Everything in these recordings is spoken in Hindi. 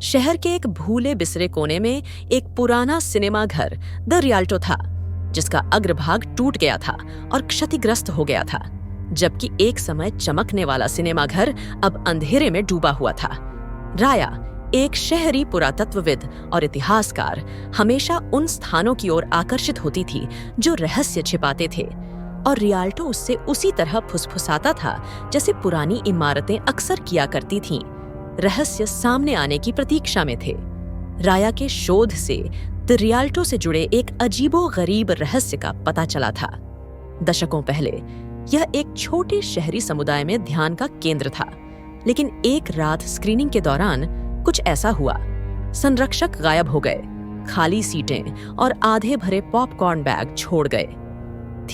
शहर के एक भूले बिसरे कोने में एक पुराना सिनेमा घर द रियाल्टो था, जिसका अग्रभाग टूट गया था और क्षतिग्रस्त हो गया था, जबकि एक समय चमकने वाला सिनेमा घर अब अंधेरे में डूबा हुआ था। राया, एक शहरी पुरातत्वविद और इतिहासकार, हमेशा उन स्थानों की ओर आकर्षित होती थी जो रहस्य छिपाते थे, और रियाल्टो उससे उसी तरह फुसफुसाता था जैसे पुरानी इमारतें अक्सर किया करती थीं। रहस्य सामने आने की प्रतीक्षा में थे। राया के शोध से द रियाल्टो से जुड़े एक अजीबो-गरीब रहस्य का पता चला था। दशकों पहले यह एक छोटे शहरी समुदाय में ध्यान का केंद्र था, लेकिन एक रात स्क्रीनिंग के दौरान कुछ ऐसा हुआ। संरक्षक गायब हो गए, खाली सीटें और आधे भरे पॉपकॉर्न बैग छोड़ गए।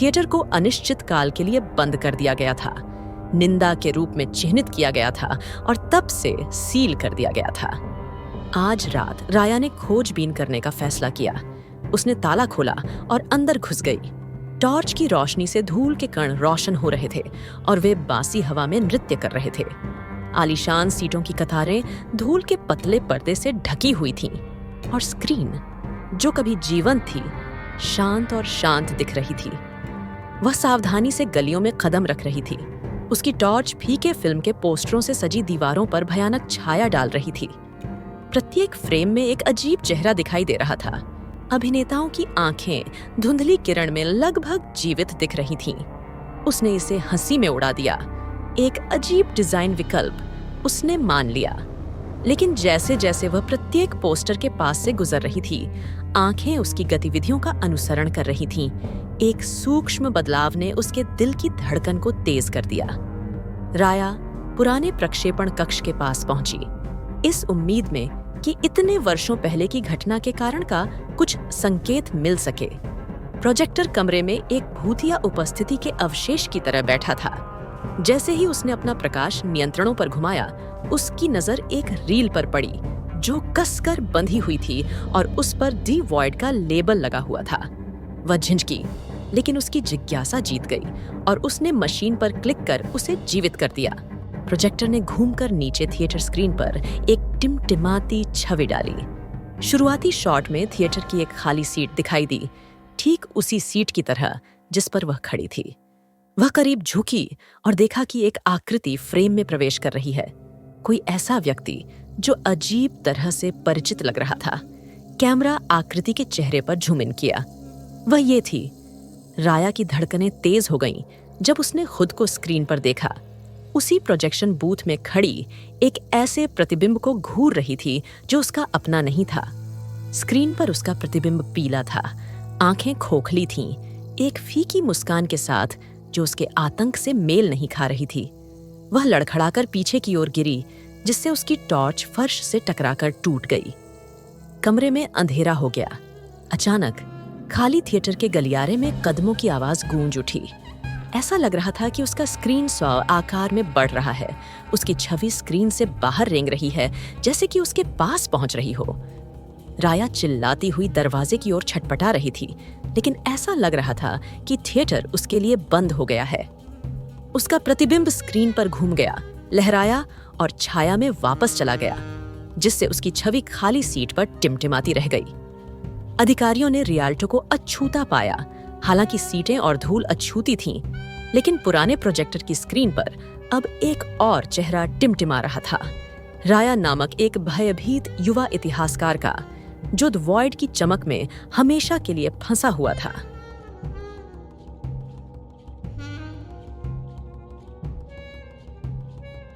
थिएटर को अनिश्चित काल के लिए बंद कर दिया गया था, निंदा के रूप में चिह्नित किया गया था और तब से सील कर दिया गया था। आज रात राया ने खोजबीन करने का फैसला किया। उसने ताला खोला और अंदर घुस गई। टॉर्च की रोशनी से धूल के कण रोशन हो रहे थे और वे बासी हवा में नृत्य कर रहे थे। आलीशान सीटों की कतारें धूल के पतले पर्दे से ढकी हुई थीं और स्क्रीन, जो कभी जीवंत थी, शांत दिख रही थी। वह सावधानी से गलियों में कदम रख रही थी। उसकी टॉर्च फीके फिल्म के पोस्टरों से सजी दीवारों पर भयानक छाया डाल रही थी। प्रत्येक फ्रेम में एक अजीब चेहरा दिखाई दे रहा था। अभिनेताओं की आंखें धुंधली किरण में लगभग जीवित दिख रही थीं। उसने इसे हंसी में उड़ा दिया। एक अजीब डिजाइन विकल्प उसने मान लिया। लेकिन जैसे जैसे वह प्रत्येक पोस्टर के पास से गुजर रही थी, आंखें उसकी गतिविधियों का अनुसरण कर रही थीं। एक सूक्ष्म बदलाव ने उसके दिल की धड़कन को तेज कर दिया। राया पुराने प्रक्षेपण कक्ष के पास पहुंची, इस उम्मीद में कि इतने वर्षों पहले की घटना के कारण का कुछ संकेत मिल सके। प्रोजेक्टर कमरे में एक भूतिया उपस्थिति के अवशेष की तरह बैठा था। जैसे ही उसने अपना प्रकाश नियंत्रणों पर घुमाया, उसकी नजर एक रील पर पड़ी जो कसकर बंधी हुई थी और उस पर दी वॉइड का लेबल लगा हुआ था। वह झिंझकी, लेकिन उसकी जिज्ञासा जीत गई और उसने मशीन पर क्लिक कर उसे जीवित कर दिया। प्रोजेक्टर ने घूमकर नीचे थिएटर स्क्रीन पर एक टिमटिमाती छवि डाली। शुरुआती शॉट में थिएटर की एक खाली सीट दिखाई दी, ठीक उसी सीट की तरह जिस पर वह खड़ी थी। वह करीब झुकी और देखा कि एक आकृति फ्रेम में प्रवेश कर रही है। कोई ऐसा व्यक्ति जो अजीब तरह से परिचित लग रहा था। कैमरा आकृति के चेहरे पर झूम इन किया। वह ये थी। राया की धड़कनें तेज हो गईं जब उसने खुद को स्क्रीन पर देखा। उसी प्रोजेक्शन बूथ में खड़ी एक ऐसे प्रतिबिंब को घूर रही थी जो उसका अपना नहीं था। स्क्रीन पर उसका प्रतिबिंब पीला था, आंखें खोखली थीं, एक फीकी मुस्कान के साथ जो उसके आतंक से मेल नहीं खा रही थी। वह लड़खड़ाकर पीछे की ओर गिरी, जिससे उसकी टॉर्च फर्श से टकराकर टूट गई। कमरे में अंधेरा हो गया। अचानक खाली थिएटर के गलियारे में कदमों की आवाज गूंज उठी। ऐसा लग रहा था कि उसका स्क्रीन आकार में बढ़ रहा है। उसकी छवि स्क्रीन से बाहर रेंग रही है, जैसे कि उसके पास पहुंच रही हो। राया चिल्लाती हुई दरवाजे की ओर छटपटा रही थी, लेकिन ऐसा लग रहा था कि थिएटर उसके लिए बंद हो गया है। उसका प्रतिबिंब स्क्रीन पर घूम गया, लहराया और छाया में वापस चला गया, जिससे उसकी छवि खाली सीट पर टिमटिमाती रह गई। अधिकारियों ने रियाल्टो को अछूता पाया। हालांकि सीटें और धूल अछूती थीं, लेकिन पुराने प्रोजेक्टर की स्क्रीन पर अब एक और चेहरा टिमटिमा रहा था। राया नामक एक भयभीत युवा इतिहासकार का, जो द वॉइड की चमक में हमेशा के लिए फंसा हुआ था।